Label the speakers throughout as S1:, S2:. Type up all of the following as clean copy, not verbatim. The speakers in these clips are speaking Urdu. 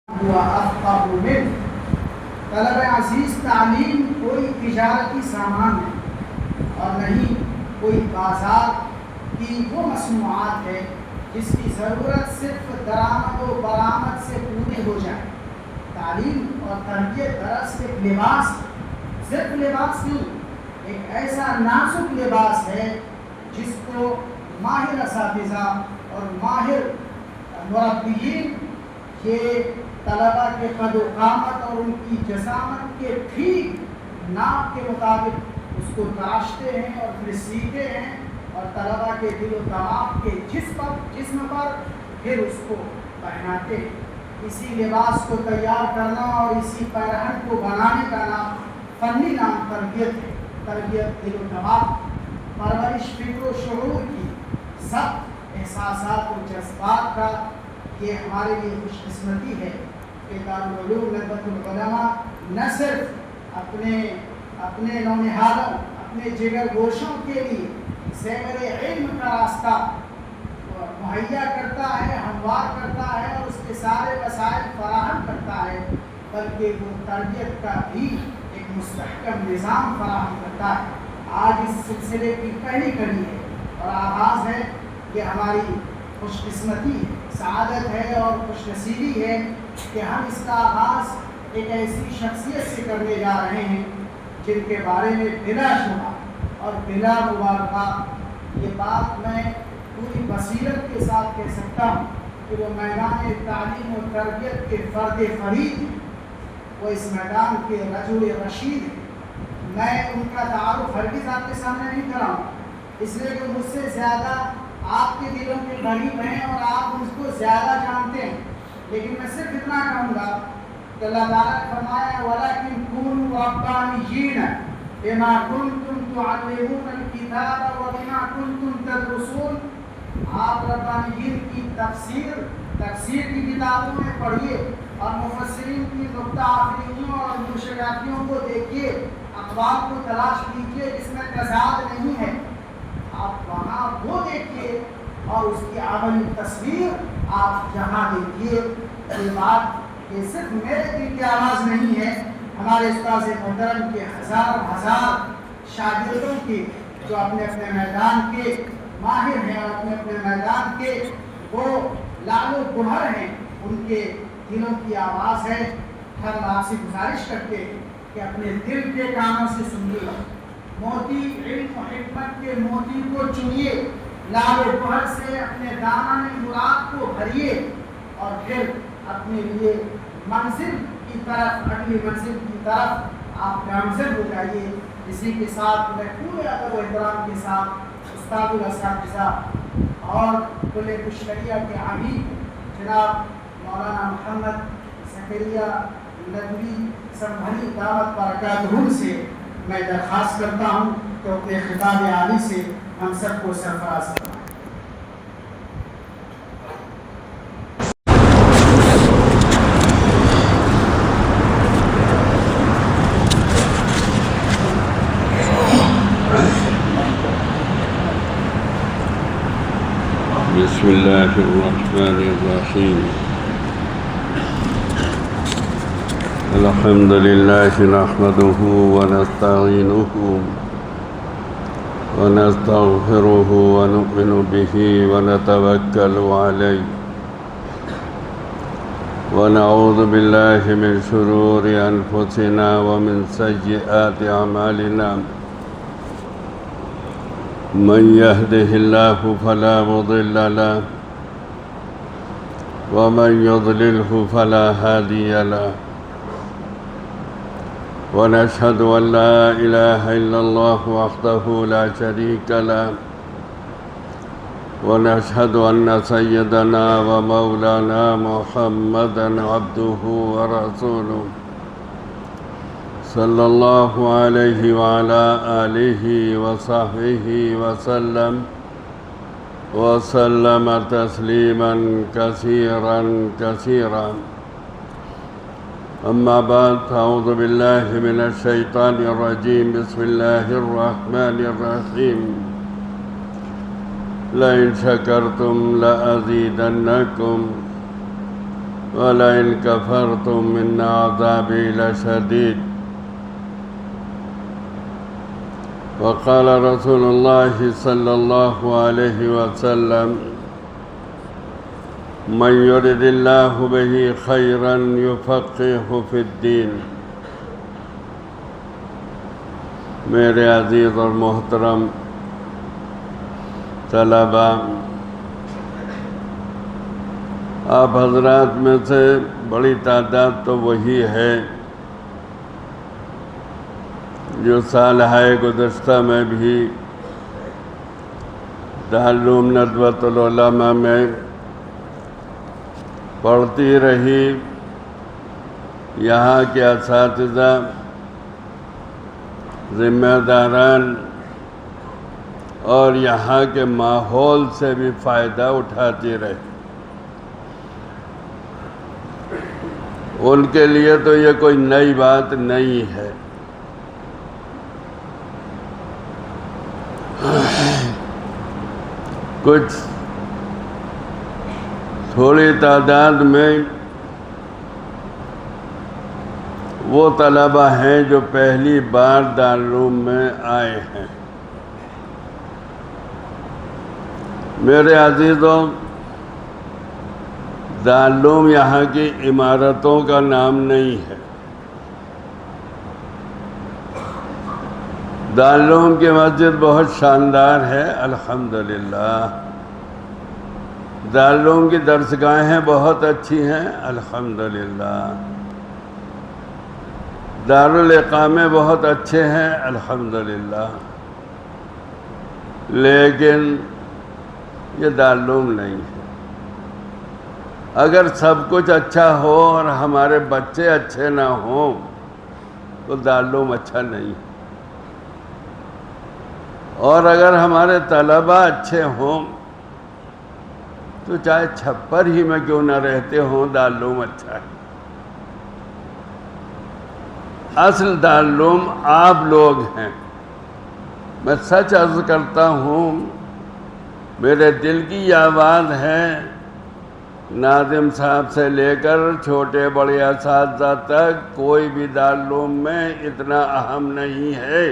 S1: ہوا افقہ من طلب عزیز تعلیم کوئی تجارتی سامان ہے اور نہیں کوئی بازار کی وہ مصنوعات ہے جس کی ضرورت صرف درآمد و برآمد سے پوری ہو جائے۔ تعلیم اور تربیت دراصل ایک لباس ہے، صرف لباس نہیں، ایک ایسا نازک لباس ہے جس کو ماہر اساتذہ اور ماہر مربیین کے طلباء کے قد و قامت اور ان کی جسامت کے ٹھیک ناپ کے مطابق اس کو تراشتے ہیں اور پھر سیتے ہیں اور طلباء کے دل و دماغ کے جسم پر پھر اس کو پہناتے ہیں۔ اسی لباس کو تیار کرنا اور اسی پیرہن کو بنانے کا نام فنی نام تربیت ہے۔ تربیت دل و دماغ، پرورش فکر و شعور کی، سب احساسات و جذبات کا یہ ہمارے لیے خوش قسمتی ہے کہ دارالعلوم ندوۃ العلماء نہ صرف اپنے نونہالوں، اپنے جگر گوشوں کے لیے زیور علم کا راستہ مہیا کرتا ہے، ہموار کرتا ہے اور اس کے سارے وسائل فراہم کرتا ہے، بلکہ وہ تربیت کا بھی ایک مستحکم نظام فراہم کرتا ہے۔ آج اس سلسلے کی پہلی کڑی ہے اور آغاز ہے کہ ہماری خوش قسمتی ہے، سعادت ہے اور خوش نصیبی ہے کہ ہم اس کا آغاز ایک ایسی شخصیت سے کرنے جا رہے ہیں جن کے بارے میں بلا شبہ اور بلا مبالغہ یہ بات میں پوری بصیرت کے ساتھ کہہ سکتا ہوں کہ وہ میدان تعلیم و تربیت کے فرد فرید ہیں، وہ اس میدان کے رجل رشید ہیں۔ میں ان کا تعارف ہرگز آپ کے سامنے نہیں کراؤں اس لیے کہ مجھ سے زیادہ آپ کے دلوں کے قریب ہیں اور آپ اس کو زیادہ جانتے ہیں، لیکن میں صرف اتنا کہوں گا کہ اللہ تعالیٰ نے فرمایا وَلَكِنْ كُونُوا رَبَّانِيِّينَ بِمَا كُنْتُمْ تُعَلِّمُونَ الْكِتَابَ وَبِمَا كُنْتُمْ تَدْرُسُونَ۔ آپ ربانیین کی تفسیر کی کتابوں میں پڑھیے اور مفسرین کی نقطہ آفرینیوں اور منشیاتیوں کو دیکھیے، اقوال کو تلاش کیجیے جس میں تضاد نہیں ہے، آپ وہاں وہ دیکھیے اور اس کی عملی تصویر آپ جہاں دیکھیے۔ یہ بات یہ صرف میرے دل کی آواز نہیں ہے، ہمارے استاذ محترم کے ہزار شاگردوں کی جو اپنے اپنے میدان کے ماہر ہیں اور اپنے اپنے میدان کے وہ لعل و گوہر ہیں، ان کے دلوں کی آواز ہے۔ ہم آپ سے گزارش کرتے ہیں کہ اپنے دل کے کانوں سے سنیے، موتی علم و حکمت کے موتی کو چنیے، لعل و گوہر سے اپنے دامن مراد کو بھریے اور پھر اپنے لیے منزل کی طرف، اگلی منزل کی طرف آپ گامزن ہو جائیے۔ اسی کے ساتھ میں پورے ادب و احترام کے ساتھ استاد الاساتذہ اور کل بشریہ کے عمید جناب مولانا محمد زکریا ندوی سنبھلی دعوت برکاتہ سے میں درخواست کرتا ہوں کہ اپنے خطاب عالی سے ہم سب کو سرفراز کریں۔
S2: بسم اللہ الرحمن الرحیم، الحمد للہ نحمده ونستعینه ونستغفره ونؤمن به ونتوکل علیہ ونعوذ باللہ من شرور انفسنا ومن سیئات اعمالنا، من يهده الله فلا مضل له ومن يضلله فلا هادي له، ونشهد أن لا إله إلا الله وحده لا شريك له، ونشهد أن سيدنا ومولانا محمدًا عبده ورسوله صلی اللہ علیہ وعلى آلہ وصحبہ وسلم وسلم تسلیما کثیرا کثیرا۔ اما بعد، اعوذ باللہ من الشیطان الرجیم، بسم اللہ الرحمن الرحیم۔ لئن شکرتم لأزیدنکم وَلَئِن كَفَرْتُمْ إِنَّ عَذَابِي لَشَدِيدٌ وقال رسول اللہ صلی اللہ علیہ وسلم من يرد اللہ بہ خیرا یفقہہ فی الدین۔ میرے عزیز اور محترم طلباء، آپ حضرات میں سے بڑی تعداد تو وہی ہے جو سالہ گزشتہ میں بھی دارالعلوم ندوۃ العلماء میں پڑھتی رہی۔ یہاں کے اساتذہ، ذمہ داران اور یہاں کے ماحول سے بھی فائدہ اٹھاتی رہی۔ ان کے لیے تو یہ کوئی نئی بات نہیں ہے۔ کچھ تھوڑی تعداد میں وہ طلبہ ہیں جو پہلی بار دارالعلوم میں آئے ہیں۔ میرے عزیزوں، دارالعلوم یہاں کی عمارتوں کا نام نہیں ہے۔ دارالعلوم کی مسجد بہت شاندار ہے، الحمدللہ۔ دارالعلوم کی درسگاہیں بہت اچھی ہیں، الحمدللہ۔ دارالاقامے بہت اچھے ہیں، الحمدللہ۔ لیکن یہ دارالعلوم نہیں ہے۔ اگر سب کچھ اچھا ہو اور ہمارے بچے اچھے نہ ہوں تو دارالعلوم اچھا نہیں ہے۔ اور اگر ہمارے طلباء اچھے ہوں تو چاہے چھپر ہی میں کیوں نہ رہتے ہوں، دارالعلوم اچھا ہے۔ اصل دارالعلوم آپ لوگ ہیں۔ میں سچ عرض کرتا ہوں، میرے دل کی یہ آواز ہے، ناظم صاحب سے لے کر چھوٹے بڑے اساتذہ تک کوئی بھی دارالعلوم میں اتنا اہم نہیں ہے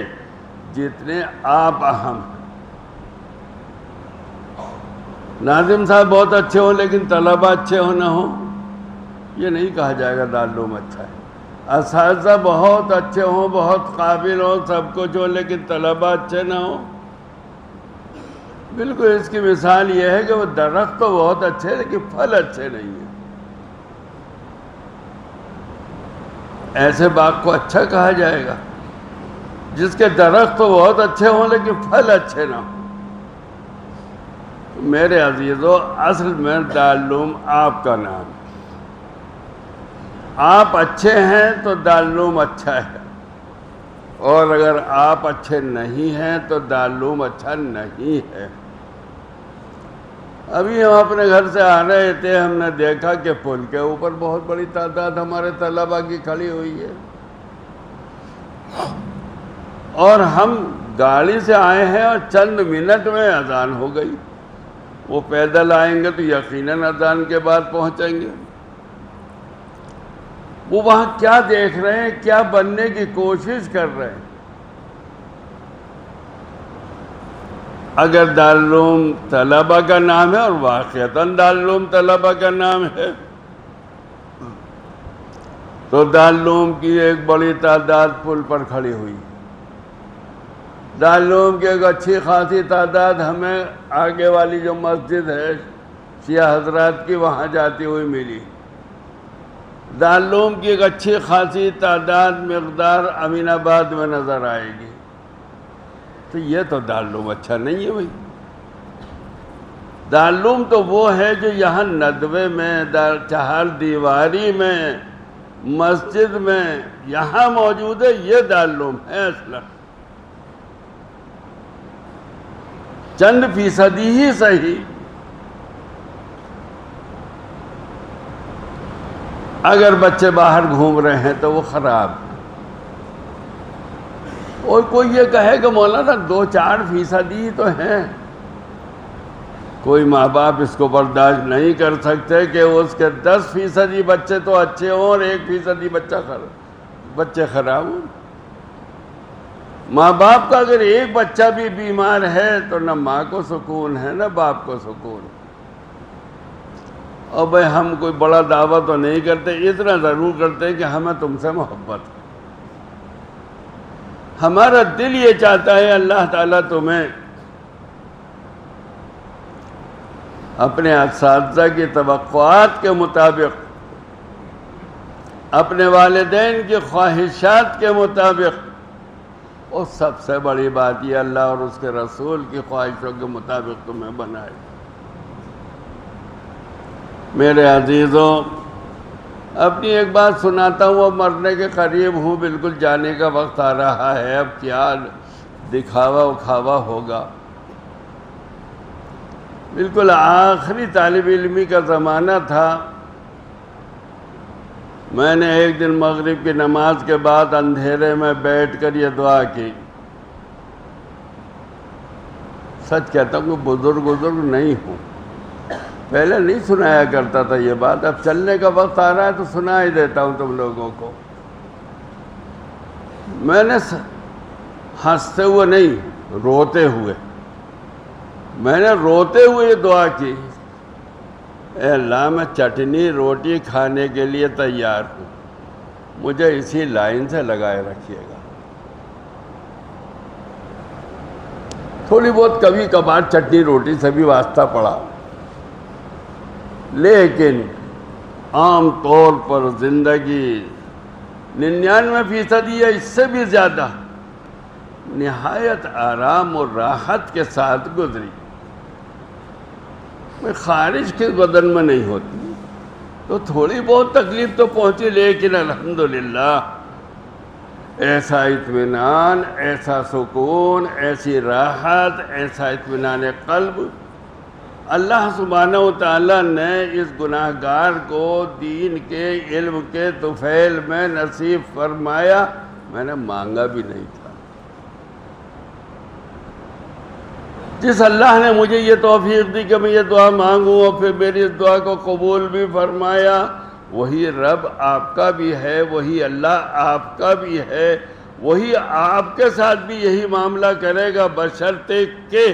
S2: جتنے آپ اہم ہیں۔ ناظم صاحب بہت اچھے ہوں لیکن طلبہ اچھے ہو نہ ہوں، یہ نہیں کہا جائے گا دارالعلوم اچھا ہے۔ اساتذہ بہت اچھے ہوں، بہت قابل ہوں، سب کچھ ہو، لیکن طلبہ اچھے نہ ہوں، بالکل اس کی مثال یہ ہے کہ وہ درخت تو بہت اچھے ہیں لیکن پھل اچھے نہیں ہیں۔ ایسے باغ کو اچھا کہا جائے گا جس کے درخت تو بہت اچھے ہوں لیکن پھل اچھے نہ ہوں۔ میرے عزیزو، اصل میں دارالعلوم آپ کا نام ہے۔ آپ اچھے ہیں تو دارالعلوم اچھا ہے، اور اگر آپ اچھے نہیں ہیں تو دارالعلوم اچھا نہیں ہے۔ ابھی ہم اپنے گھر سے آ رہے تھے، ہم نے دیکھا کہ پل کے اوپر بہت بڑی تعداد ہمارے طلباء کی کھڑی ہوئی ہے، اور ہم گاڑی سے آئے ہیں اور چند منٹ میں اذان ہو گئی۔ وہ پیدل آئیں گے تو یقیناً اذان کے بعد پہنچیں گے۔ وہ وہاں کیا دیکھ رہے ہیں، کیا بننے کی کوشش کر رہے ہیں؟ اگر دارالعلوم طلباء کا نام ہے، اور واقعتاً دارالعلوم طلباء کا نام ہے، تو دارالعلوم کی ایک بڑی تعداد پل پر کھڑی ہوئی۔ دارالعلوم کی ایک اچھی خاصی تعداد ہمیں آگے والی جو مسجد ہے شیعہ حضرات کی، وہاں جاتی ہوئی ملی۔ دارالعلوم کی ایک اچھی خاصی تعداد مقدار امین آباد میں نظر آئے گی۔ تو یہ تو دارالعلوم اچھا نہیں ہے بھائی۔ دارالعلوم تو وہ ہے جو یہاں ندوے میں، چہار دیواری میں، مسجد میں یہاں موجود ہے، یہ دارالعلوم ہے اصلا۔ چند فیصدی ہی صحیح اگر بچے باہر گھوم رہے ہیں تو وہ خراب ہے۔ اور کوئی یہ کہے کہ مولانا 2-4% ہی تو ہیں، کوئی ماں باپ اس کو برداشت نہیں کر سکتے کہ اس کے 10% بچے تو اچھے ہوں اور 1% بچے خراب ہوں۔ ماں باپ کا اگر ایک بچہ بھی بیمار ہے تو نہ ماں کو سکون ہے نہ باپ کو سکون۔ اور بھائی ہم کوئی بڑا دعویٰ تو نہیں کرتے، اتنا ضرور کرتے کہ ہمیں تم سے محبت ہے۔ ہمارا دل یہ چاہتا ہے اللہ تعالیٰ تمہیں اپنے اساتذہ کی توقعات کے مطابق، اپنے والدین کی خواہشات کے مطابق، اور سب سے بڑی بات یہ اللہ اور اس کے رسول کی خواہشوں کے مطابق تمہیں بنائے۔ میرے عزیزوں، اپنی ایک بات سناتا ہوں، اب مرنے کے قریب ہوں، بالکل جانے کا وقت آ رہا ہے، اب کیا دکھاوا اکھاوا ہوگا۔ بالکل آخری طالب علمی کا زمانہ تھا۔ میں نے ایک دن مغرب کی نماز کے بعد اندھیرے میں بیٹھ کر یہ دعا کی۔ سچ کہتا ہوں کہ بزرگ نہیں ہوں، پہلے نہیں سنایا کرتا تھا یہ بات، اب چلنے کا وقت آ رہا ہے تو سنا ہی دیتا ہوں تم لوگوں کو۔ میں نے ہنستے ہوئے نہیں، روتے ہوئے، میں نے روتے ہوئے یہ دعا کی، اے اللہ میں چٹنی روٹی کھانے کے لیے تیار ہوں، مجھے اسی لائن سے لگائے رکھیے گا۔ تھوڑی بہت کبھی کبھار چٹنی روٹی سے بھی واسطہ پڑا، لیکن عام طور پر زندگی 99% یا اس سے بھی زیادہ نہایت آرام اور راحت کے ساتھ گزری۔ میں خارج کے بدن میں نہیں ہوتی تو تھوڑی بہت تکلیف تو پہنچی، لیکن الحمدللہ ایسا اطمینان، ایسا سکون، ایسی راحت، ایسا اطمینان قلب اللہ سبحانہ و تعالیٰ نے اس گناہ گار کو دین کے علم کے طفیل میں نصیب فرمایا، میں نے مانگا بھی نہیں تھا۔ جس اللہ نے مجھے یہ توفیق دی کہ میں یہ دعا مانگوں اور پھر میری اس دعا کو قبول بھی فرمایا، وہی رب آپ کا بھی ہے، وہی اللہ آپ کا بھی ہے، وہی آپ کے ساتھ بھی یہی معاملہ کرے گا، بشرطے کہ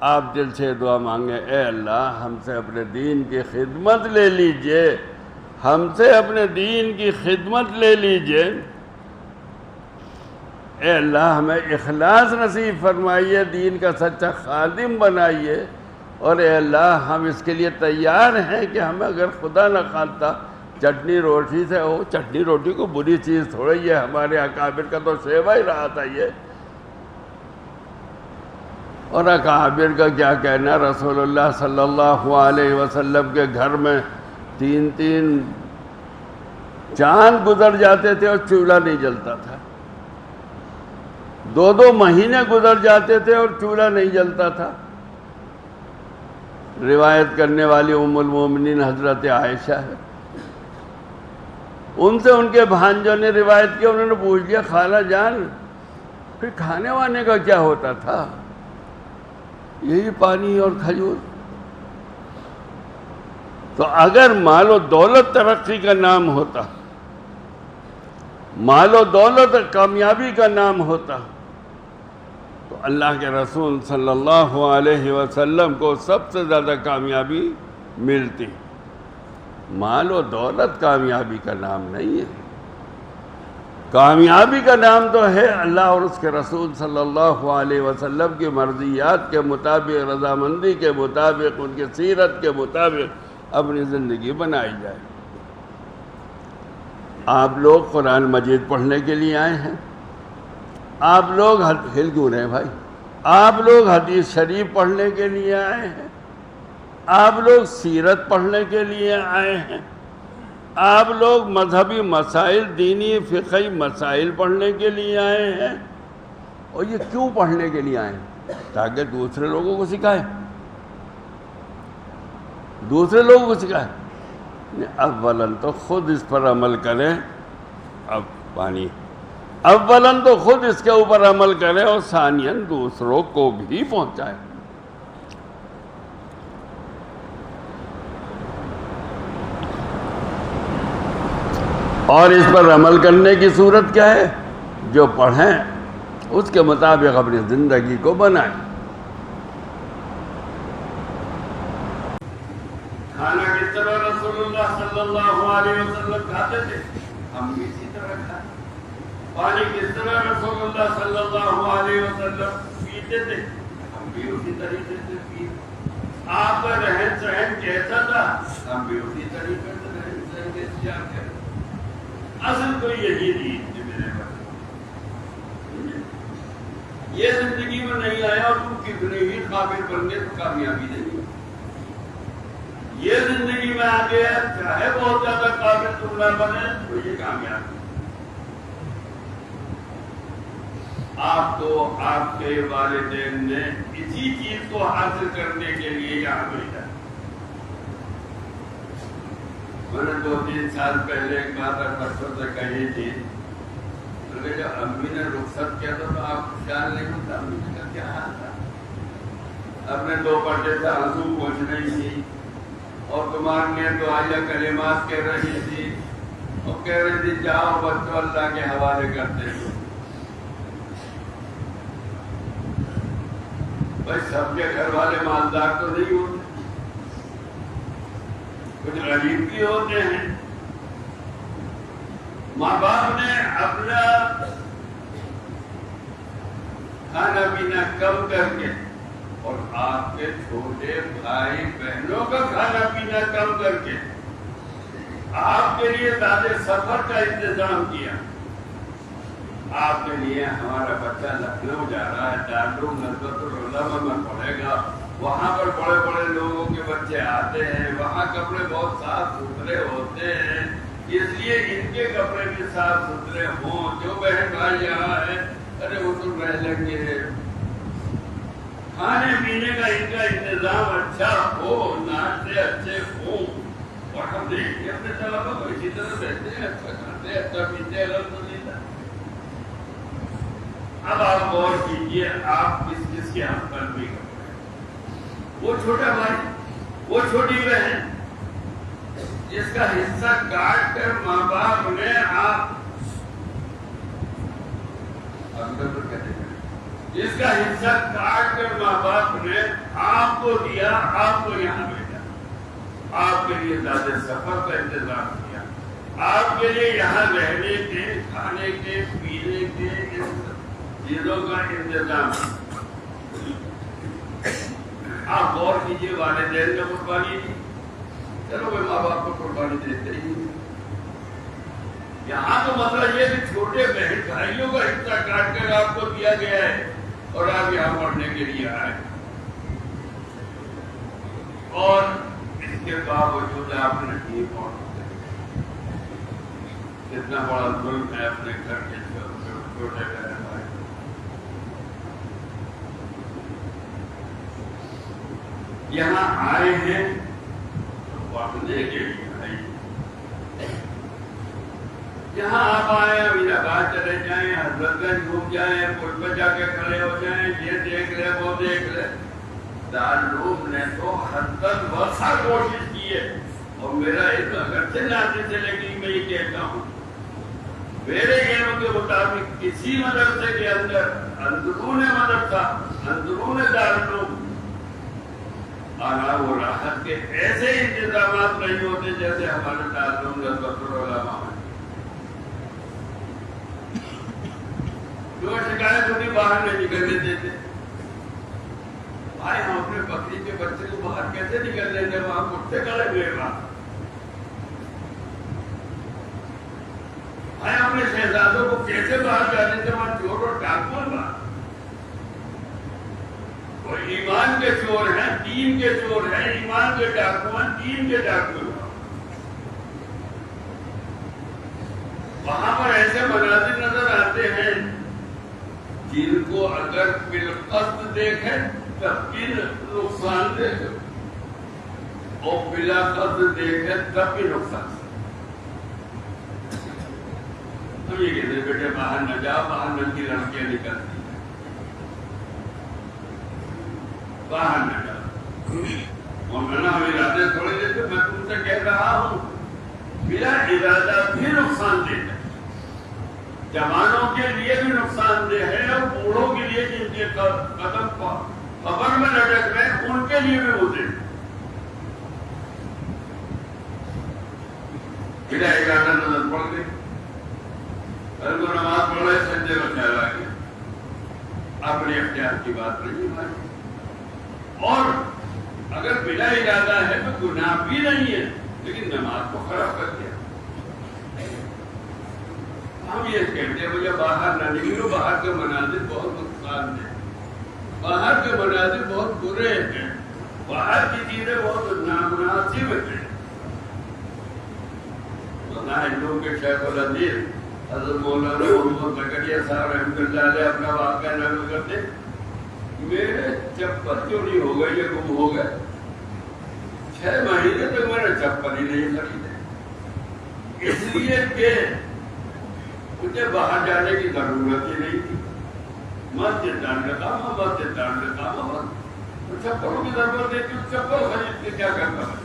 S2: آپ دل سے دعا مانگیں، اے اللہ ہم سے اپنے دین کی خدمت لے لیجئے، ہم سے اپنے دین کی خدمت لے لیجئے، اے اللہ ہمیں اخلاص نصیب فرمائیے، دین کا سچا خادم بنائیے، اور اے اللہ ہم اس کے لیے تیار ہیں کہ ہمیں اگر خدا نہ خواستہ چٹنی روٹی سے ہو، چٹنی روٹی کو بری چیز تھوڑی ہے، ہمارے اکابر کا تو شیوا ہی رہا تھا یہ، اور اکابر کا کیا کہنا، رسول اللہ صلی اللہ علیہ وسلم کے گھر میں 3 چاند گزر جاتے تھے اور چولہا نہیں جلتا تھا، 2 مہینے گزر جاتے تھے اور چولہا نہیں جلتا تھا۔ روایت کرنے والی ام المومنین حضرت عائشہ ہے، ان سے ان کے بھانجوں نے روایت کی، انہوں نے پوچھ لیا خالہ جان پھر کھانے وانے کا کیا ہوتا تھا؟ یہی پانی اور کھجور۔ تو اگر مال و دولت ترقی کا نام ہوتا، مال و دولت کامیابی کا نام ہوتا، تو اللہ کے رسول صلی اللہ علیہ وسلم کو سب سے زیادہ کامیابی ملتی۔ مال و دولت کامیابی کا نام نہیں ہے، کامیابی کا نام تو ہے اللہ اور اس کے رسول صلی اللہ علیہ وسلم کی مرضیات کے مطابق، رضامندی کے مطابق، ان کی سیرت کے مطابق اپنی زندگی بنائی جائے۔ آپ لوگ قرآن مجید پڑھنے کے لیے آئے ہیں، آپ لوگ ہل کیوں رہے ہیں بھائی؟ آپ لوگ حدیث شریف پڑھنے کے لیے آئے ہیں، آپ لوگ سیرت پڑھنے کے لیے آئے ہیں، آپ لوگ مذہبی مسائل، دینی فقہی مسائل پڑھنے کے لیے آئے ہیں، اور یہ کیوں پڑھنے کے لیے آئے ہیں؟ تاکہ دوسرے لوگوں کو سکھائیں، دوسرے لوگوں کو سکھائیں۔ اولاً تو خود اس پر عمل کریں، اب پانی اولاً تو خود اس کے اوپر عمل کریں اور ثانیاً دوسروں کو بھی پہنچائیں۔ اور اس پر عمل کرنے کی صورت کیا ہے؟ جو پڑھیں اس کے مطابق اپنی زندگی کو بنائیں۔ کھانا کس طرح رسول اللہ صلی اللہ علیہ وسلم کھاتے تھے، ہم بھی اسی طرح کھائیں۔ پانی کس طرح رسول اللہ صلی اللہ علیہ وسلم پیتے تھے، ہم بھی اسی طریقے سے پیتے۔ آپ کا رہن سہن کیسا تھا، ہم بھی اسی طریقے سے رہن سہن اختیار کریں۔ اصل تو یہی چیز ہے میرے بھائی، یہ زندگی میں نہیں آیا اور تم کتنے ہی قابل بن گئے تو کامیابی نہیں۔ یہ زندگی میں آ گیا چاہے بہت زیادہ قابل تم نہ بنے تو یہ کامیابی۔ آپ کو آپ کے والدین نے اسی چیز کو حاصل کرنے کے لیے یہاں بھیجا۔ میں نے 2-3 سال پہلے ایک بات بچوں سے کہی تھی، جب امی نے رخصت کیا تھا تو آپ کو خیال نہیں ہوتا امی کا کیا حال تھا؟ اپنے 2 پردے سے آنسو پوچھ رہی تھی اور تمہاری دعائیہ کلمات کہہ رہی تھی اور کہہ رہی تھی جاؤ بچوں اللہ کے حوالے کرتے ہو۔ بھائی سب کے گھر والے مالدار تو نہیں ہوتے، کچھ غریب بھی ہوتے ہیں۔ ماں باپ نے اپنا کھانا پینا کم کر کے اور آپ کے چھوٹے بھائی بہنوں کا کھانا پینا کم کر کے آپ کے لیے زیادہ سفر کا انتظام کیا۔ آپ کے لیے ہمارا بچہ لکھنؤ جا رہا ہے، دارالعلوم نظرت العلماء میں پڑھے گا، وہاں پر بڑے بڑے لوگوں کے بچے آتے ہیں، وہاں کپڑے بہت صاف ستھرے ہوتے ہیں، اس لیے ان کے کپڑے بھی صاف ستھرے ہوں۔ جو بہن بھائی یہاں ہے ارے وہ تو رہ لیں گے، کھانے پینے کا ان کا انتظام اچھا ہو، ناشتے اچھے ہوں، اور ہم دیکھتے اپنے طلبا کو اسی طرح رہتے ہیں، اچھا کھاتے ہیں، اچھا پیتے، الحمدللہ۔ اب آپ غور کیجیے آپ کس کس کے ہم پر بھی کرتے ہیں۔ وہ چھوٹا بھائی، وہ چھوٹی بہن جس کا حصہ کاٹ کر ماں باپ نے جس کا حصہ کاٹ کر ماں باپ نے آپ کو دیا، آپ کو یہاں بھیجا، آپ کے لیے زیادہ سفر کا انتظام کیا، آپ کے لیے یہاں رہنے کے، کھانے کے، پینے کے چیزوں کا انتظام۔ آپ غور کیجیے والدین کا قربانی دی، چلو وہ ماں باپ کو قربانی دیتے ہی۔ یہاں تو مسئلہ یہ کہ چھوٹے بہن بھائیوں کا حصہ کاٹ کر آپ کو دیا گیا ہے اور آپ یہاں پڑھنے کے لیے آئے، اور اس کے باوجود آپ نے نہیں پڑھا۔ کتنا بڑا ظلم ہے اپنے گھر کے چھوٹے بہن بھائی۔ یہاں آئے ہیں پڑھنے کے لیے بھائی، یہاں آپ آئے امیر آباد چلے جائیں، حضرت گنج گھوم جائیں، پل پہ جا کے کھڑے ہو جائیں، یہ دیکھ لے وہ دیکھ لے۔ دارالعلوم نے تو حد تک وسع کوشش کی ہے، اور میرا علم اگرچہ ناطق سے لیکن میں یہ کہتا ہوں میرے علم کے مطابق کسی مدرسے کے اندر اندرون مدرسہ، اندرون دارالعلوم آرام و راحت کے ایسے انتظامات نہیں ہوتے جیسے ہمارے دارالعلوم نظرت العلماء میں۔ جو شکایت ہوتی باہر نہیں نکلنے دیتے، بھائی ہم اپنے بکری کے بچے کو باہر کیسے نکلنے دیں، وہاں کتے کھڑے ہوئے وہاں، بھائی اپنے شہزادوں کو کیسے باہر جانے دیں، وہاں چور اور ڈاکو باہر، وہ ایمان کے چور ہیں، دین کے چور ہیں، ایمان کے ڈاکو ہیں، دین کے ڈاکو ہیں۔ وہاں پر ایسے مناظر نظر آتے ہیں جن کو اگر بالقصد دیکھیں تب بھی نقصان دے گا، اور بلا قصد دیکھیں تب بھی نقصان۔ تو یہ کہتے بیٹے باہر نہ جاؤ، باہر ننگی لڑکیاں نکلتی ہیں، باہر نہ جاؤ۔ مولانا ہم ارادے تھوڑے دیتے، میں تم سے کہہ رہا ہوں بلا ارادہ بھی نقصان نقصان دہ ہے، جوانوں کے لیے بھی نقصان دہ ہے اور بوڑھوں کے لیے جن کے قدم قبر میں لٹک رہے ہیں ان کے لیے بھی مضر ہے۔ بلا ارادہ نظر پڑ گئی، اگر کو نماز پڑھ رہے سجدے میں خیال آ گیا، اپنے اختیار کی بات نہیں مانی، اور اگر بلا ارادہ ہے تو گناہ بھی نہیں ہے لیکن نماز کو خراب کر دیا۔ ہم یہ کہتے ہیں مجھے باہر نہ نکلو، باہر کے مناظر بہت نقصان ہے، باہر کے مناظر بہت برے ہیں، باہر کی چیزیں بہت نامناسب ہیں۔ ہندوؤں کے شیخ العزیز حضرت مولانا محمد زکریا صاحب رحمۃ اللہ علیہ اپنا واقعہ نقل کرتے، میرے چپل چوری ہو گئے یا گم ہو گئے، 6 مہینے تک میں نے چپل ہی نہیں خریدے، اس لیے کہ مجھے باہر جانے کی ضرورت ہی نہیں تھی، مسجد جانے کا کام چپلوں کی ضرورت ہے، چپل خرید کے کیا کرتا ہے۔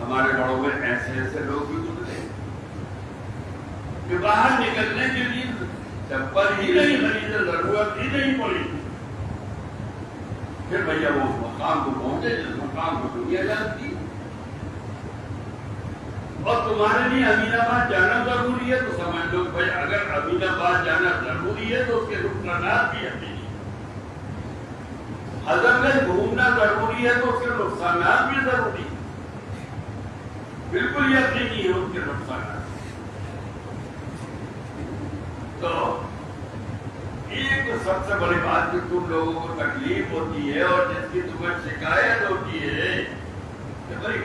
S2: ہمارے گھروں میں ایسے لوگ بھی گزرے کہ باہر نکلنے کے لیے چپل ہی نہیں خریدے، ضرورت ہی نہیں پڑی، پھر بھیا وہ مقام کو پہنچے جس مقام کو دنیا جانتی، اور تمہارے لیے امین آباد جانا ضروری ہے تو سمجھ لو بھائی اگر امین آباد جانا ضروری ہے تو اس کے نقصانات بھی امین، حضرت گنج گھومنا ضروری ہے تو اس کے نقصانات بھی ضروری، بالکل یقینی ہے ان کے نقصانات۔ تو ایک سب سے بڑی بات جو تم لوگوں کو تکلیف ہوتی ہے اور جس کی تمہیں شکایت ہوتی ہے کہ بھائی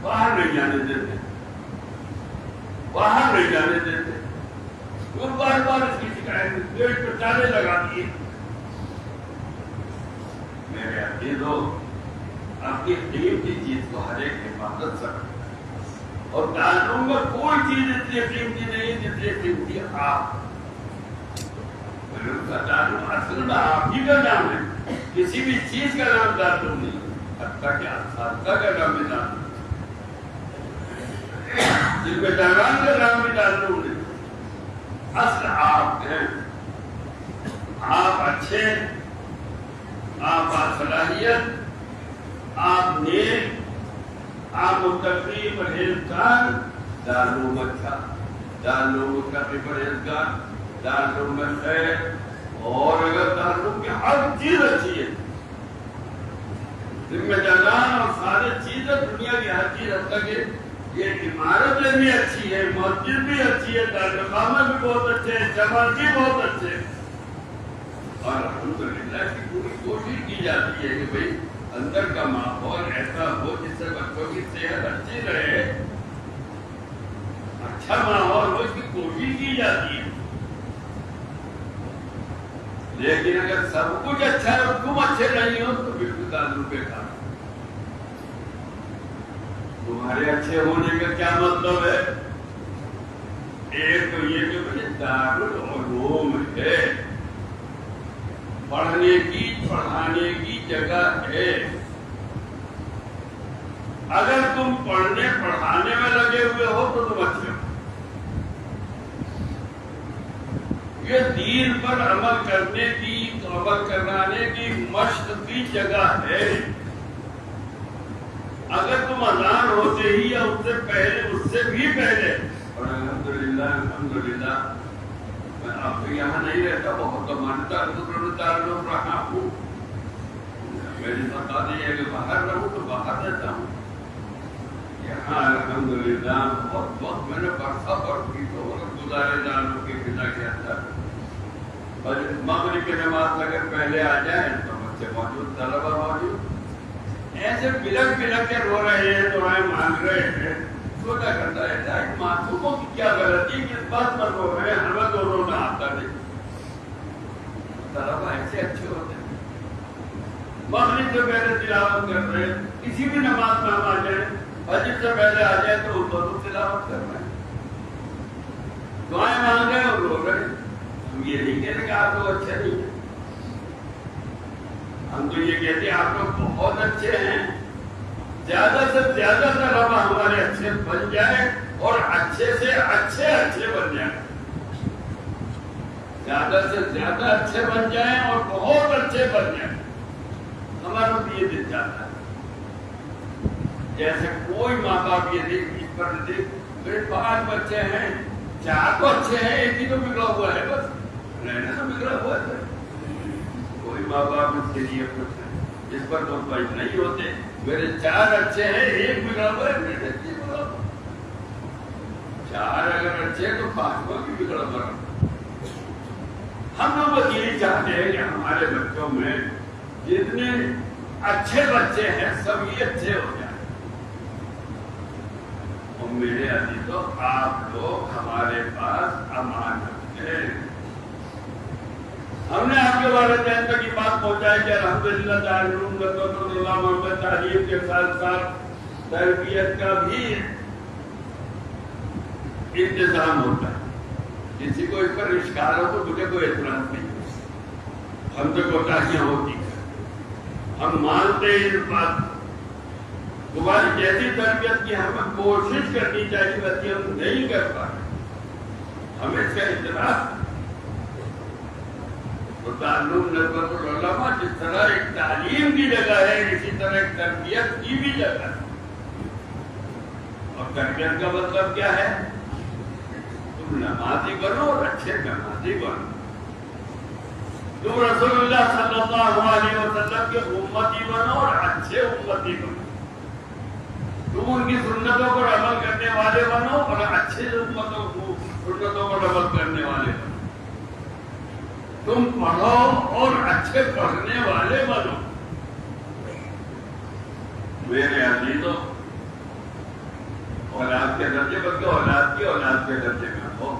S2: باہر نہیں جانے دیتے، باہر نہیں جانے دیتے، تم بار بار اس کی شکایت پیٹ پر چالے لگاتی ہے۔ میرے عزیزو، اپنی قیمتی چیز کو ہر ایک حفاظت سے رکھو، اور تعلق میں کوئی چیز اتنی قیمتی نہیں جتنی قیمتی آپ، تعلق اصل میں آپ ہی کا نام ہے، کسی بھی چیز کا نام تعلق نہیں، حتیٰ کہ اساتذہ کا نام بھی تعلق، ذمہ داران کا نام بھی تعلق نہیں، اصل آپ ہیں، آپ اچھے، آپ باصلاحیت، آپ نیک، آپ متقی پرہیزگار، دارالعلوم اچھا، دارالعلوم متقی پرہیزگار، دارالعلوم میں خیر، اور اگر دارالعلوم کی ہر چیز اچھی ہے، ذمہ داران اور سارے چیزیں دنیا کی ہر چیز، حتیٰ کہ یہ عمارتیں بھی اچھی ہے، مسجد بھی اچھی ہے، دارالقامہ بھی بہت اچھے ہیں، جماعت بھی بہت اچھے ہیں، اور الحمدللہ کی پوری کوشش کی جاتی ہے کہ بھئی اندر کا ماحول ایسا ہو جس سے بچوں کی صحت اچھی رہے، اچھا ماحول ہو، اس کی کوشش کی جاتی ہے۔ لیکن اگر سب کچھ اچھا ہے اور تم اچھے نہیں ہو تو بالکل تعلق بیکار۔ تمہارے اچھے ہونے کا کیا مطلب ہے؟ ایک تو یہ کہ بھئی دارالعلوم ہے، پڑھنے کی پڑھانے کی جگہ ہے، اگر تم پڑھنے پڑھانے میں لگے ہوئے ہو تو تم اچھے ہو۔ یہ دین پر عمل کرنے کی، عمل کرانے کی مشق کی جگہ ہے۔ اگر تم اذان ہوتے ہی یا اس سے پہلے، اس سے بھی پہلے، اور الحمدللہ میں اب تو یہاں نہیں رہتا، بہت مانتا تعلق رہا ہوں، میری بتا دی ہے کہ باہر رہوں تو باہر رہتا ہوں، یہاں الحمدللہ بہت وقت میں نے برسا پر کی تو گزارے دانوں کی بنا کے اندر، اور مغرب کی نماز اگر پہلے آ جائے تو بچے موجود، طلبہ موجود، ایسے بلک بلک کے رو رہے ہیں، دعائیں مانگ رہے ہیں، سوچا کرتا ہے معصوموں کی کیا غلطی کس بات پر رو رہے ہیں، ہمیں تو رونا آتا نہیں۔ طلبہ ایسے اچھے ہوتے ہیں، مغرب سے پہلے تلاوت کر رہے ہیں، کسی بھی نماز میں ہم آ جائیں، فجر سے پہلے آ جائے تو اس وقت تلاوت کر رہے ہیں، دعائیں مانگ رہے ہیں اور رو رہے ہیں۔ ہم یہ نہیں کہتے کہ آپ لوگ اچھے نہیں ہیں، ہم تو یہ کہتے ہیں آپ لوگ بہت اچھے ہیں، زیادہ سے زیادہ طلبہ ہمارے اچھے بن جائے اور اچھے سے اچھے بن جائیں، زیادہ سے زیادہ اچھے بن جائیں اور بہت اچھے بن جائیں. ہمارا بھی یہ دل چاہتا ہے. جیسے کوئی ماں باپ یہ دیکھ اس پر دیکھ میرے 5 بچے ہیں، 4 تو اچھے ہیں، ایک ہی تو بگڑا ہوا ہے، بس رہنا تو بگڑا ہوا ہے. کوئی ماں باپ اس کے لیے کچھ اس پر مطمئن نہیں ہوتے. میرے 4 اچھے ہیں، ایک بگڑا ہوا ہے، میرے 4 اگر اچھے تو 5واں بھی بگڑا ہوا. ہم لوگ بس یہی چاہتے ہیں کہ ہمارے بچوں میں جتنے اچھے بچے ہیں سب ہی اچھے ہو جائیں. اور میرے عزیزوں، آپ لوگ ہمارے پاس امانت ہیں. ہم نے آپ کے والدین تک یہ بات پہنچائی کہ الحمدللہ دارالعلوم نظرۃ اللہ محمد تعلیم کے ساتھ ساتھ تربیت کا بھی انتظام ہوتا ہے. کسی کو اس پر اشکال ہو تو مجھے کوئی اعتراض نہیں. ہم سے کوتاہیاں ہوتی ہیں، ہم مانتے ہیں اس بات. تمہاری جیسی تربیت کی ہمیں کوشش کرنی چاہیے، بلکہ ہم نہیں کر پاتے. ہمیں اس کا اعتراض. تو تعلیم نظرۃ العلماء جس طرح ایک تعلیم کی جگہ ہے، اسی طرح ایک تربیت کی بھی جگہ ہے. اور تربیت کا مطلب کیا ہے؟ تم نمازی بنو اور اچھے نمازی بنو. تم رسول اللہ صلی اللہ علیہ وسلم کے امتی بنو اور اچھے امتی بنو. تم ان کی سنتوں پر عمل کرنے والے بنو اور اچھے سنتوں پر عمل کرنے والے بنو. تم پڑھو اور اچھے پڑھنے والے بنو. میرے عزیزوں، اولاد کے درجے بلکہ اولاد کی اولاد کے درجے میں ہو.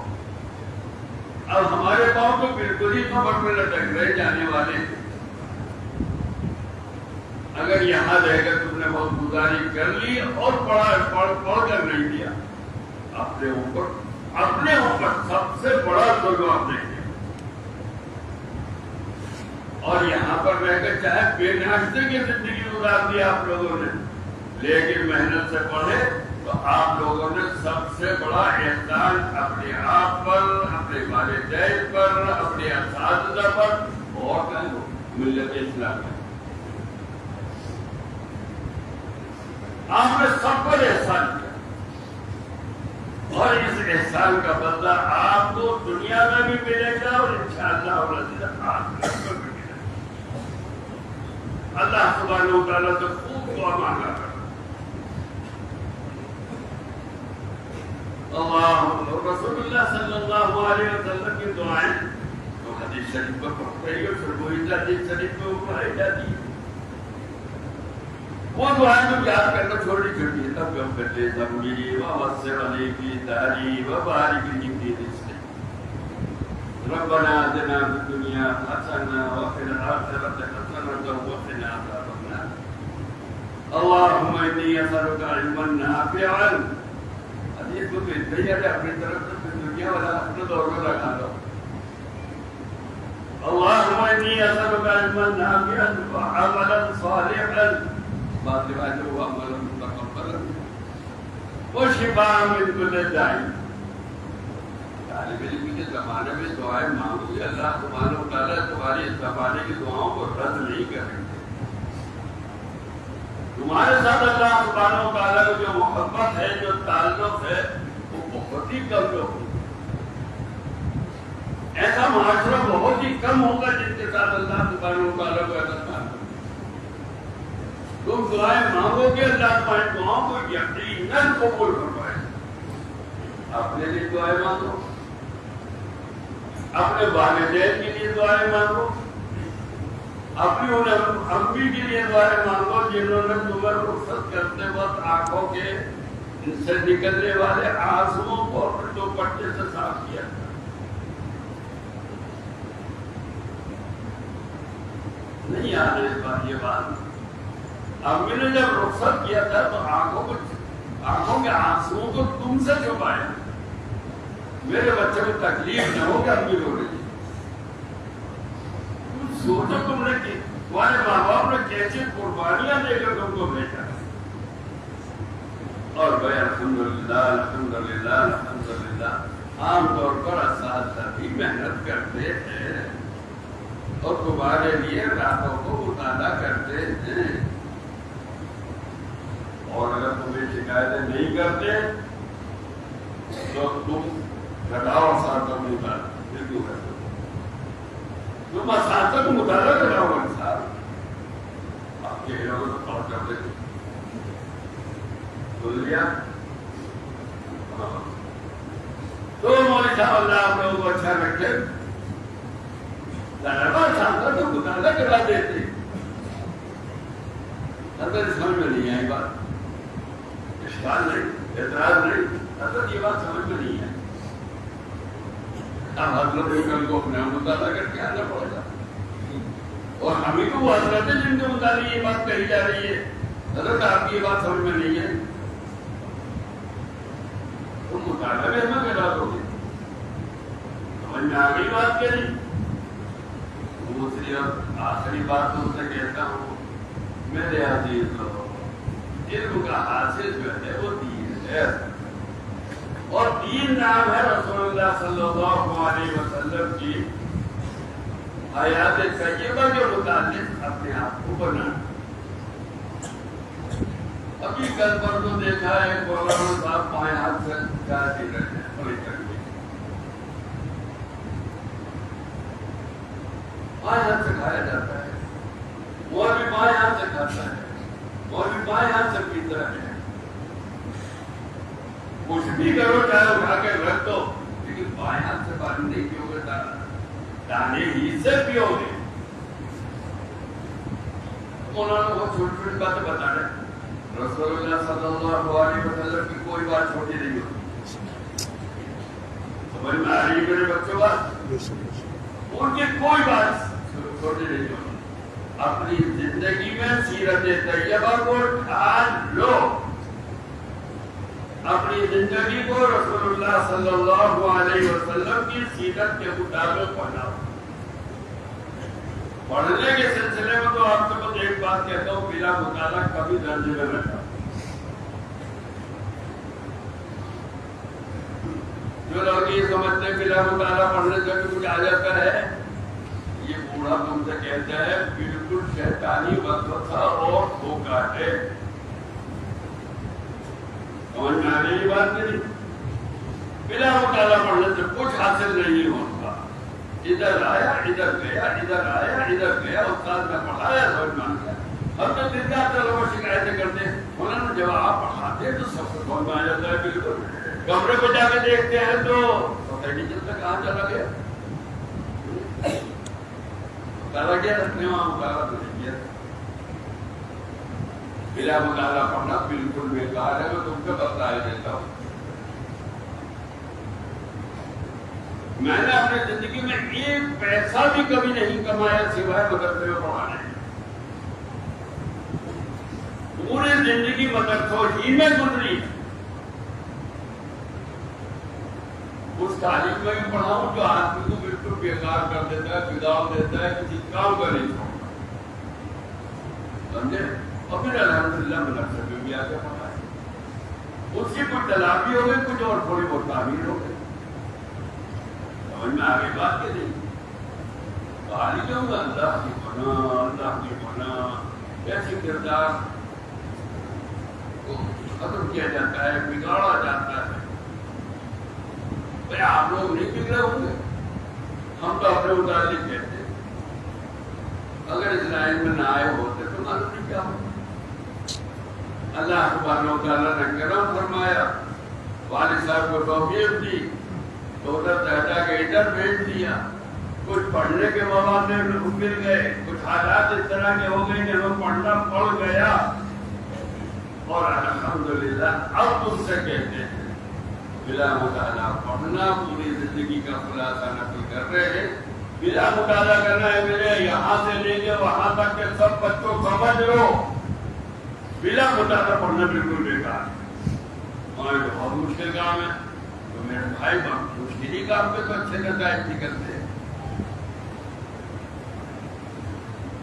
S2: اب ہمارے پاؤں تو بالکل ہی کمر پہ لٹک رہے جانے والے. اگر یہاں رہ کر تم نے بہت گزاری کر لی اور پڑھ کر نہیں دیا، اپنے اوپر سب سے بڑا ظلم آپ نے کیا. اور یہاں پر رہ کر چاہے بے ناشتے کی زندگی گزار دی آپ لوگوں نے، لیکن محنت سے پڑھے تو آپ لوگوں نے سب سے بڑا احسان اپنے آپ پر، اپنے والدین پر، اپنے اساتذہ پر اور ملت اسلام پر. آپ نے سب پر احسان کیا اور اس احسان کا بدلہ آپ کو دنیا میں بھی ملے گا اور انشاءاللہ آخرت میں بھی ملے گا. اللہ سبحانہ و تعالیٰ سے خوب دعا مانگا کرو. رسول اللہ صلی اللہ علیہ وسلم کی دعائیں تو حدیث شریف پر پڑھ رہی اور وہی حدیث شریف میں پڑھائی جاتی ہے. وہ دعائیں تو یاد کرنا چھوڑی چھوڑی ہے. تب ہم کرتے زمبی ووسع علیکی داری وبارک لی فی رزقی ربنا آتنا فی الدنیا حسنہ وفی الآخرۃ حسنہ وقنا عذاب النار. اللہم انی اسألک علما نافعا. حدیث کو تو اتنا ہی ہے اپنی طرف سے دنیا والا آخرت دونوں لگا دو. اللہم انی اسألک علما نافعا وعملا صالحا وہ شفا من کل داء. طالب علم کے زمانے میں دعائیں مانگی، اللہ سبحانہ و تعالیٰ تمہاری اس زمانے کی دعاؤں کو رد نہیں کریں گے. تمہارے ساتھ اللہ سبحانہ و تعالیٰ کو جو محبت ہے، جو تعلق ہے، وہ بہت ہی کم لوگ. ایسا معاشرہ بہت ہی کم ہوگا جن کے ساتھ اللہ سبحانہ و تعالیٰ کو ایسا تعلق. تم دعائیں مانگو گے، اللہ تمہاری دعاؤں کو یقیناً قبول فرمائے. اپنے لیے دعائیں مانگو، اپنے والدین کے لیے دعائیں مانگو، اپنی ان امی کے لیے دعائیں مانگو جنہوں نے تمہیں رخصت کرتے وقت آنکھوں کے ان سے نکلنے والے آنسوؤں کو اپنے دوپٹے سے صاف کیا. نہیں یاد ہے اس بات، یہ بات امی نے جب رخصت کیا تھا تو آنکھوں کے آنسوؤں کو تم سے چھپایا. میرے بچے کو تکلیف نہ ہو کہ امی رو رہی. تم سوچو تم نے کہ تمہارے ماں باپ نے کیسی قربانیاں دے کر تم کو بھیجا. اور بھائی الحمدللہ الحمدللہ الحمدللہ عام طور پر اساتذہ بھی محنت کرتے ہیں اور تمہارے لیے راتوں کو مطالعہ کرتے ہیں، اور اگر تمہیں شکایتیں نہیں کرتے تو تم لگاؤ اساتذہ کو مطالعہ بالکل کرتے ہو، تم اساتذہ کو مطالعہ کراؤ انسان آپ کے لوگوں کو کال کر دیتے بول لیا تو مولوی صاحب اللہ آپ لوگوں کو اچھا رکھے تو مطالعہ کرا دیتے، اندر سمجھ میں نہیں آئی بات، اشکال نہیں، اعتراض نہیں، اندر یہ بات سمجھ میں نہیں ہے، اب حضرت کل کو اپنے مطالعہ کر کے آنا پڑے گا، اور ہمیں تو وہ حضرت ہیں جن کے مطالعے یہ بات کہی جا رہی ہے، حضرت آپ کی یہ بات سمجھ میں نہیں ہے، تم مطالعہ میں ہمیں کرا دو گے، سمجھ میں آ گئی بات کہ نہیں؟ دوسری اور آخری بات تم سے کہتا ہوں میرے عزیز لوگوں، علم کا حاصل جو ہے وہ دین ہے، اور دین نام ہے رسول اللہ صلی اللہ علیہ وسلم کی حیات طیبہ کے متعلق اپنے آپ کو بنا۔ ابھی کل پر تو دیکھا ہے مولانا صاحب بائیں ہاتھ سے چائے پی رہے ہیں بڑی تکلیف، بائیں ہاتھ سے کھایا جاتا ہے، مولوی بائیں ہاتھ سے کھاتا ہے، مولوی بائیں ہاتھ سے پیتا ہے، کچھ بھی کرو چاہے اٹھا کے رکھ دو لیکن بائیں ہاتھ سے پانی نہیں پیو گے، دانے ہی سے پیو گے۔ مولانا بہت چھوٹی چھوٹی باتیں بتا رہے، رسول اللہ صلی اللہ علیہ وسلم کی کوئی بات چھوٹی نہیں ہوتی، سمجھ میں آ رہی ہے میرے بچوں بات؟ ان کی کوئی بات چھوٹی نہیں ہوتی، اپنی زندگی میں سیرت طیبہ کو ڈھال لو، اپنی زندگی کو رسول اللہ صلی اللہ علیہ وسلم کی سیرت کے مطابق بناؤ۔ پڑھنے کے سلسلے میں تو آپ کو ایک بات کہتا ہوں، بلا مطالعہ کبھی درجے میں بیٹھا، جو لوگ یہ سمجھتے ہیں بلا مطالعہ پڑھنے سے بھی کچھ آ جاتا ہے، یہ بوڑھا تم سے کہتا ہے بالکل شیطانی وسوسہ اور دھوکہ ہے، سمجھ میں آ رہی بات نہیں؟ بلا مطالعہ پڑھنے سے کچھ حاصل نہیں ہوتا، ادھر آیا ادھر گیا ادھر آیا ادھر گیا، استاد نے پڑھایا سمجھ میں آ گیا، ہم تو دن رات لوگوں شکایتیں کرتے ہیں، مولانا جب آپ پڑھاتے ہیں تو سب کو سمجھ میں آ جاتا ہے، بالکل کمرے پہ جا کے دیکھتے ہیں تو پتہ نہیں چلتا کہاں چلا گیا، مطالعہ کیا رکھنے وہاں مطالعہ تو نہیں کیا، بلا مطالعہ پڑھنا بالکل بیکار ہے، میں تم کو بتلا دیتا ہوں۔ میں نے اپنی زندگی میں ایک پیسہ بھی کبھی نہیں کمایا سوائے مدرسے میں پڑھانے، پوری زندگی مدرسوں ہی میں گزری، اس تعلیم میں بھی پڑھاؤں جو آدمی کو بالکل بیکار کر دیتا ہے، بگاڑ دیتا ہے، کسی کام کا نہیں چھوڑتا، سمجھے؟ اور پھر الحمدللہ مدرسے میں بھی آ کے پڑھائے، اس کی کچھ تلافی ہو گئی، کچھ اور تھوڑی بہت تعمیر ہو گئی، سمجھ میں آگے بات کے نہیں، کہانی جو ہے اللہ کی پناہ ایسی کردار کو ختم کیا جاتا ہے، بگاڑا جاتا ہے۔ بھائی آپ لوگ نہیں بگڑے ہوں گے، ہم تو اپنے متعلق کہتے ہیں، اگر اس لائن میں نہ آئے ہوتے تو معلوم نہیں کیا ہوتا۔ اللہ سبحانہ و تعالیٰ نے کرم فرمایا، والد صاحب کو توفیق دی تو ادھر دہدا کے ادھر بھیج دیا، کچھ پڑھنے کے مواقع مل گئے، کچھ حالات اس طرح کے ہو گئے کہ ہمیں پڑھنا پڑ گیا، اور الحمدللہ اب تم سے کہتے ہیں بلا مطالعہ پڑھنا، پوری زندگی کا خلاصہ نقل کر رہے ہیں، بلا مطالعہ کرنا ہے میرے یہاں سے لے کے وہاں تک کے سب بچوں سمجھ لو، بلا مطالعہ پڑھنا بالکل بیکار ہے، اور یہ بہت مشکل کام ہے، تو میرے بھائی مشکل ہی کام پہ تو اچھے نتائج نکلتے ہیں۔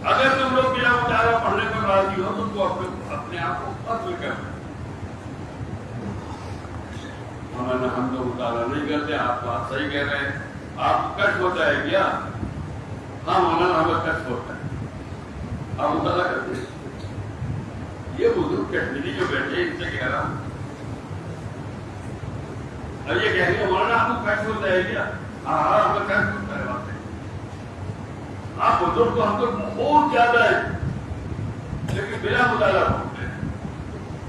S2: اگر تم لوگ بلا مطالعہ پڑھنے پر راضی ہو تو اپنے آپ کو قتل کر ہم تو مطالعہ نہیں کرتے. آپ بات صحیح کہہ رہے ہیں. آپ کشف ہوتا ہے کیا؟ ہاں مولانا ہمیں کشف ہوتا ہے. آپ مطالعہ کرتے ہیں. یہ بزرگ کشمیری جو بیٹھے ان سے کہہ رہا ہوں. اب یہ کہہ رہے مولانا آپ کو کشف ہوتا ہے کیا؟ ہاں ہمیں کشف ہوتا ہے. بات ہے آپ بزرگ تو ہم تو بہت زیادہ ہے لیکن بلا مطالعہ پڑھتے ہیں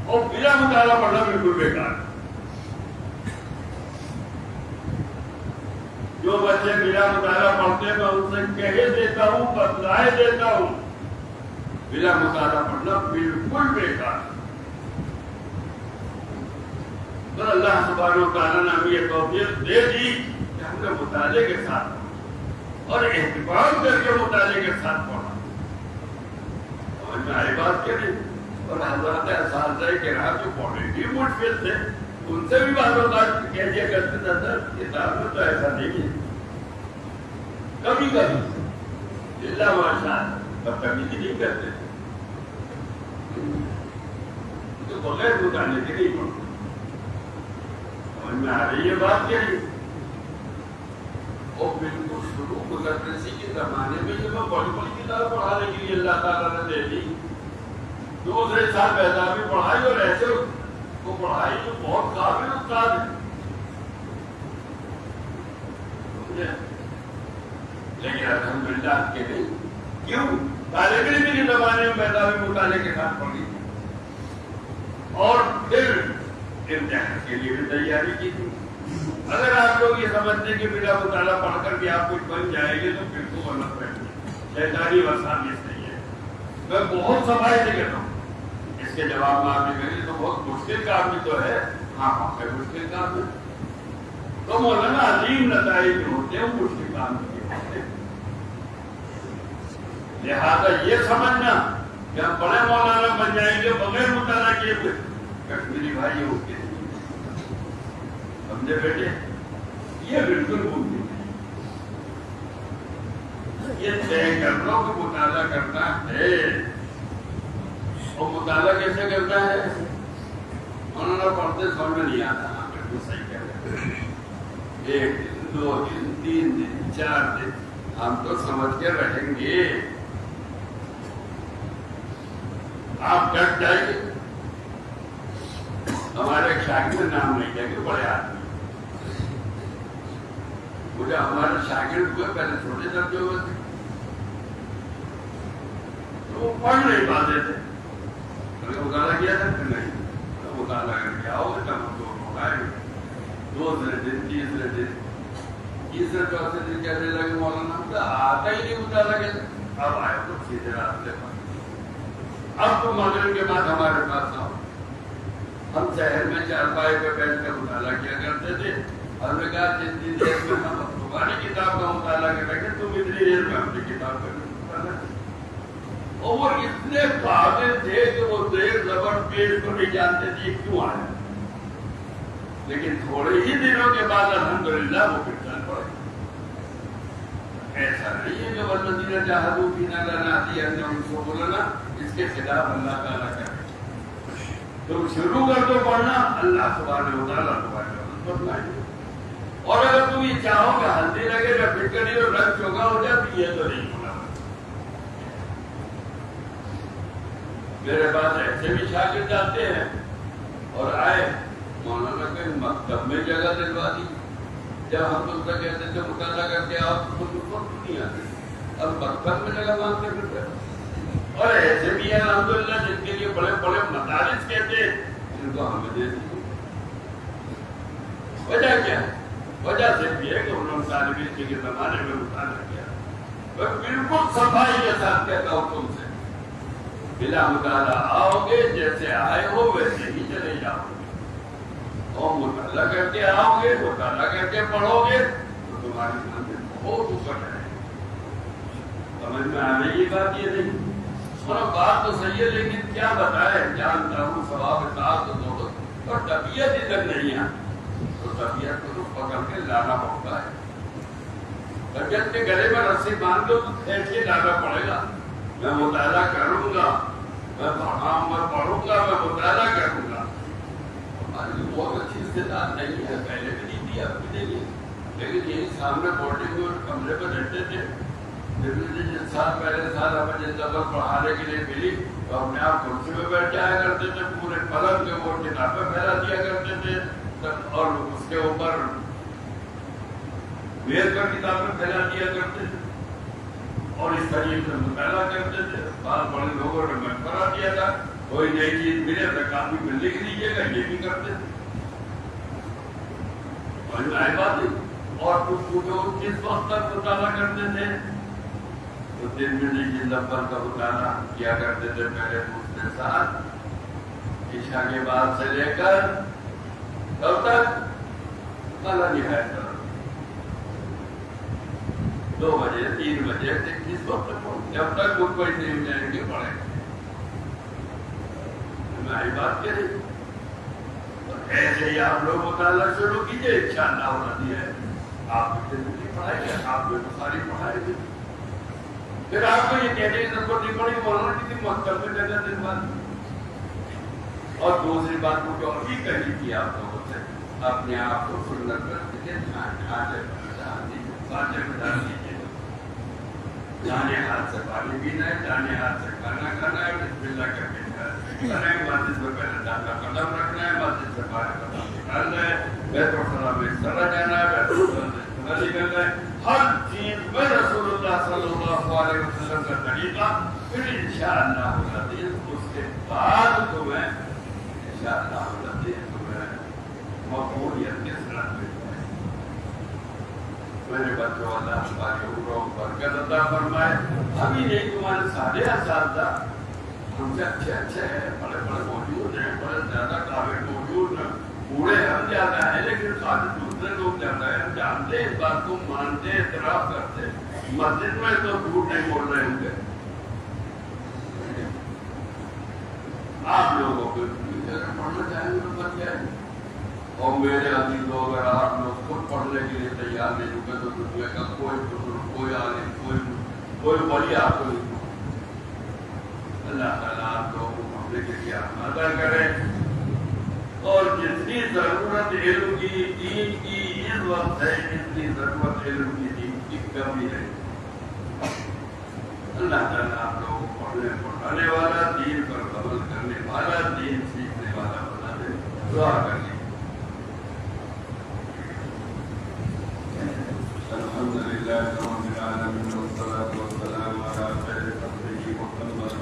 S2: اور بلا مطالعہ پڑھنا بالکل بیکار ہے. جو بچے بلا مطالعہ پڑھتے ہیں میں ان سے کہہ دیتا ہوں, بتلائے دیتا ہوں, بلا مطالعہ پڑھنا بالکل بیکار ہے. تو اللہ سبحانہ و تعالیٰ نے ہمیں یہ توفیق دے دی کہ ہم نے مطالعے کے ساتھ اور اہتمام کر کے مطالعے کے ساتھ پڑھا. سمجھ میں آئی بات کہ نہیں؟ اور حضرات اساتذہ کرام جو پڑھے بھی مشکل تھے ان سے بھی بعض اوقات کہہ دیا کرتے تھا سر کتاب میں تو ایسا نہیں ہے. کبھی کبھی اللہ ماشاء بدتمیزی نہیں کرتے تو بغیر مطالعے کے نہیں پڑھتے. سمجھ میں آ رہی ہے بات کہ نہیں؟ اور بالکل شروع مدرسی کے زمانے میں یہ میں بڑی بڑی کتاب پڑھانے کے لیے اللہ تعالیٰ نے دے دی. دوسرے سال بیداری پڑھائی اور ایسے کو پڑھائی جو بہت قابل استاد ہے. لیکن الحمدللہ کہ نہیں. کیوں؟ طالب علم کے زمانے میں بیداری مطالعے کے ساتھ پڑھی اور پھر امتحان کے لیے بھی تیاری کی تھی. اگر آپ لوگ یہ سمجھتے ہیں کہ بلا مطالعہ پڑھ کر کے آپ کچھ بن جائیں گے تو پھر تو غلط بیٹھے شیطانی وساوس نہیں ہے. میں بہت صفائی سے کہتا ہوں. اس کے جواب میں آپ نے کہیں تو بہت مشکل کام بھی تو ہے. ہاں واقعی مشکل کام ہے. تو مولانا عظیم نتائج جو ہوتے ہیں وہ مشکل کام نہیں ہوتے. لہٰذا یہ سمجھنا کہ ہم بڑے مولانا بن جائیں گے بغیر مطالعہ کیے ہوئے کشمیری بھائی ہوتے ہیں سمجھے بیٹے, یہ بالکل ممکن ہے. یہ طے کر لو کہ مطالعہ کرنا ہے. اور مطالعہ کیسے کرنا ہے؟ انہوں نے پڑھتے سمجھ میں نہیں آتا. بالکل صحیح کہہ رہے ہیں. 1 دن 2 دن 3 دن 4 دن ہم تو سمجھ کے رہیں گے. آپ ڈٹ جائیے. ہمارے ایک شاگرد نام نہیں لیں گے, بڑے آدمی مجھے ہمارے شاگرد ہوئے پہلے چھوٹے درجے ہوئے تھے تو وہ پڑھ نہیں پاتے تھے. مطالعہ کیا تھا پھر نہیں مطالعہ کر کے آؤ گے تب ہم لوگ آئے. دوسرے دن تیسرے دن تیسرے چوتھے دن کہنے لگے مولانا آتا ہی نہیں مطالعہ کے. اب آئے تو سیدھے راستے پر. اب تو مغرب کے بعد ہمارے پاس آؤ. ہم شہر میں چارپائی پہ بیٹھ کر مطالعہ کیا کرتے تھے. ہم نے کہا جتنی دیر میں ہم تمہاری کتاب کا مطالعہ کریں گے تم اتنی دیر میں اپنی کتاب کا مطالعہ. اور وہ اتنے قابل تھے کہ وہ دیر زبر پیش کو نہیں جانتے تھے کیوں آئے. لیکن تھوڑے ہی دنوں کے بعد الحمدللہ وہ پھر چل پڑے. ایسا نہیں ہے کہ والذین جاہدوا فینا لنہدینہم سبلنا اس کے خلاف اللہ تعالیٰ کرے. تم شروع کر دو پڑھنا اللہ سبحانہ و تعالیٰ تمہارے بتلائیں گے. اور اگر تم یہ چاہو کہ ہلدی لگے یا پھٹکری اور رنگ چوکا ہو جائے تو یہ تو نہیں ہونا. میرے پاس ایسے بھی شاگرد جاتے ہیں اور آئے مولانا کے مکتب میں جگہ دلوا دی. جب ہم اس کا کہتے تھے مطالعہ کر کے آپ کو نہیں آتے, اب مکتب میں جگہ مانگتے پھرتے. اور ایسے بھی ہیں الحمدللہ جن کے لیے بڑے بڑے مدارس کہتے ہیں ان کو ہمیں دے دی. وجہ کیا ہے؟ وجہ صرف یہ ہے کہ انہوں نے طالب علم کے زمانے میں مطالعہ کیا. میں بالکل صفائی کے ساتھ کہتا ہوں تم سے بلا مطالعہ آؤ گے جیسے آئے ہو ویسے ہی چلے جاؤ گے. اور مطالعہ کر کے آؤ گے مطالعہ کر کے پڑھو گے تو تمہاری منزل بہت اوپر ہے. سمجھ میں آ رہی بات یہ نہیں. اور بات تو صحیح ہے لیکن کیا بتائے جانتا ہوں ثواب اطاعت تو اور طبیعت ادھر نہیں ہے تو طبیعت کو تو پکڑ کے لانا پڑتا ہے. طبیعت کے گلے میں رسی باندھ دو تو کھینچ کے لانا پڑے گا. میں مطالعہ کروں گا, میں پڑھوں گا, میں مطالعہ کروں گا. ہماری بہت اچھی استعداد نہیں ہے، پہلے بھی نہیں تھی، اب بھی نہیں ہے، لیکن یہی سامنے بورڈنگ میں کمرے پہ رہتے تھے. جس سال پہلے سال ہمیں جس دفعہ پڑھانے کے لیے ملی تو اپنے آپ کرسی پہ بیٹھ جایا کرتے تھے، پورے پلنگ کے اوپر کتابیں پھیلا دیا کرتے تھے اور اس کے اوپر میز پر کتابیں پھیلا دیا کرتے تھے اور اس طریقے سے مطالعہ کرتے تھے. بعض بڑے لوگوں نے مشورہ دیا تھا کوئی نئی چیز ملے تو کافی میں لکھ لیجیے گا، یہ بھی کرتے تھے. بات ہے. اور کس وقت تک مطالعہ کرتے تھے تو دن میں نہیں لمبر کا مطالعہ کیا کرتے تھے. پہلے دوسرے سال عشاء کے بعد سے لے کر کب تک کل نہایت 2 بجے 3 بجے کس وقت تک جب تک وہ کوئی نہیں جائیں گے پڑھیں گے. ہماری بات کریں ایسے ہی آپ لوگ مطالعہ شروع کیجیے، انشاءاللہ ہوتی ہے آپ کی زندگی پڑھائیں گے، آپ کو بخاری پڑھائیں گے. پھر آپ کو یہ کہنے کی ضرورت نہیں پڑی مولانا کسی مکتب میں جگہ دن بعد. اور دوسری بات مجھے اور بھی کہی تھی آپ لوگوں سے، اپنے آپ کو سنت پر ڈھانچے میں ڈال دیجیے. دانے ہاتھ سے پانی پینا ہے، دانے ہاتھ سے کھانا کھانا ہے، بسم اللہ کر کے مسجد میں پہلے دانا قدم رکھنا ہے، مسجد سے باہر قدم نکالنا ہے، بیت الخلا میں اس طرح جانا ہے، بیت الخلا سے اس طرح نکلنا ہے. ہر چیز میں رسول اللہ صلی اللہ علیہ وسلم کا طریقہ. پھر انشاءاللہ العزیز اس کے بعد تمہیں انشاءاللہ العزیز تمہیں مقبولیت کے ساتھ ملتا ہے. میرے بچوں اللہ ہماری عمروں برکت عطا فرمائے. ابھی نہیں تمہارے سارے اساتذہ ہم سے اچھے ہیں، بڑے موجود ہیں، بڑے زیادہ قابل موجود ہیں. بوڑھے ہم زیادہ ہیں لیکن ساتھ دوسرے لوگ زیادہ ہیں. ہم جانتے اس بات کو، مانتے، اعتراف کرتے. مسجد میں تو جھوٹ نہیں بول رہے ہوں گے. آپ لوگوں کو پڑھنا چاہیں گے تو بچ جائیں. اور میرے عزیز لوگ اگر آپ لوگ خود پڑھنے کے لیے تیار نہیں ہوں گے تو دنیا کا کوئی بزرگ، کوئی عالم، کوئی ولی آپ کو نہیں. اللہ تعالیٰ آپ لوگوں کو پڑھنے کے لیے آمادہ کرے اور جتنی ضرورت علم کی، دین کی اس وقت ہے، جتنی ضرورت علم کی، دین کی کمی ہے. اللہ تعالیٰ آپ لوگوں کو پڑھانے والا، دین پر عمل کرنے والا، دین سیکھنے والا بنا دے. دعا کر لی. الحمدللہ رب العالمین والصلاة والسلام علی خیر خلقہ محمد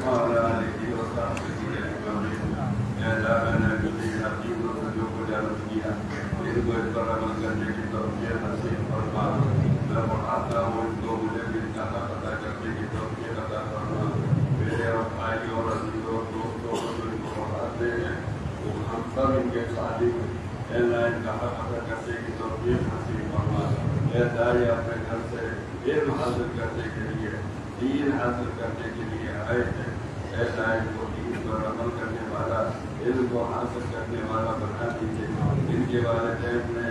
S2: وعلی آلہ وصحبہ اجمعین. اے اللہ نے مجھے حقیق و سجوں کو جانب کیا، ان کو اس پر عمل کرنے کی توفیق نصیب فرما. میں پڑھاتا ہوں ان کو مجھے بھی زیادہ پتہ کرنے کی توفیق عطا فرما. میرے اور بھائی اور عزیزوں اور دوستوں کو جو ان کو پڑھاتے ہیں وہ ہم سب ان کے خادم ہیں. اے اللہ ان کا حق ادا کرنے کی توفیق نصیب فرما. اے داعی اپنے گھر سے علم حاصل کرنے کے لیے، دین حاصل کرنے کے لیے آئے ہیں. اے داعی کو دین پر عمل کرنے والا، علم کو حاصل کرنے والا بنا دیجیے. ان کے والدین نے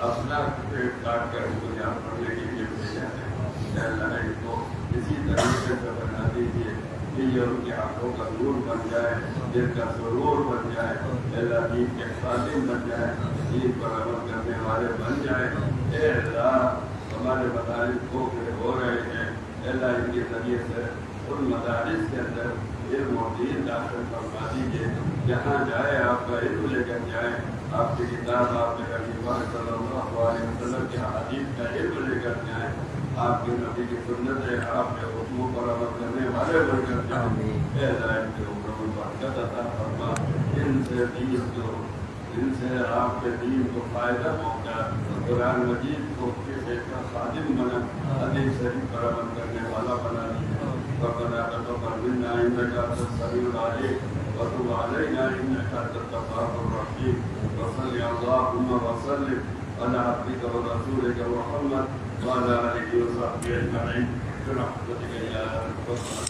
S2: اپنا پیٹ کاٹ کر ان کو یہاں پڑھنے کے لیے بھیجا ہے. اے اللہ ان کو اسی طریقے سے بنا دیجیے کہ یہ ان کے آنکھوں کا نور بن جائے، دل کا سرور بن جائے. اے اللہ دین کے خادم بن جائے، دین پر عمل کرنے والے بن جائیں. اے اللہ ہمارے مدارس کو ہو رہے ہیں، اے اللہ ان کے ذریعے سے ان مدارس کے اندر علم و دین داخل فرما دیجیے. جہاں جائے آپ کا علم لے کر جائیں، آپ کی کتاب، آپ کے حبیب صلی اللہ علیہ وسلم کے حدیث کا علم لے کر جائیں. آپ کے نبی کی سنت ہے، آپ کے حکموں پر عمل کرنے والے بن کر جائیں. اے اللہ ان کے عمروں میں برکت عطا فرما. ان سے آپ کے دین کو فائدہ پہنچا. قرآن مجید کو خادم بنا، حدیث شریف پر عمل کرنے والا بنا دیا. ربنا تقبل منا انك انت السميع العليم وتب علينا انك انت التواب الرحيم. وصل اللهم وسلم على عبدك ورسولك محمد وعلى اله وصحبه اجمعين برحمتك يا ارحم الراحمين.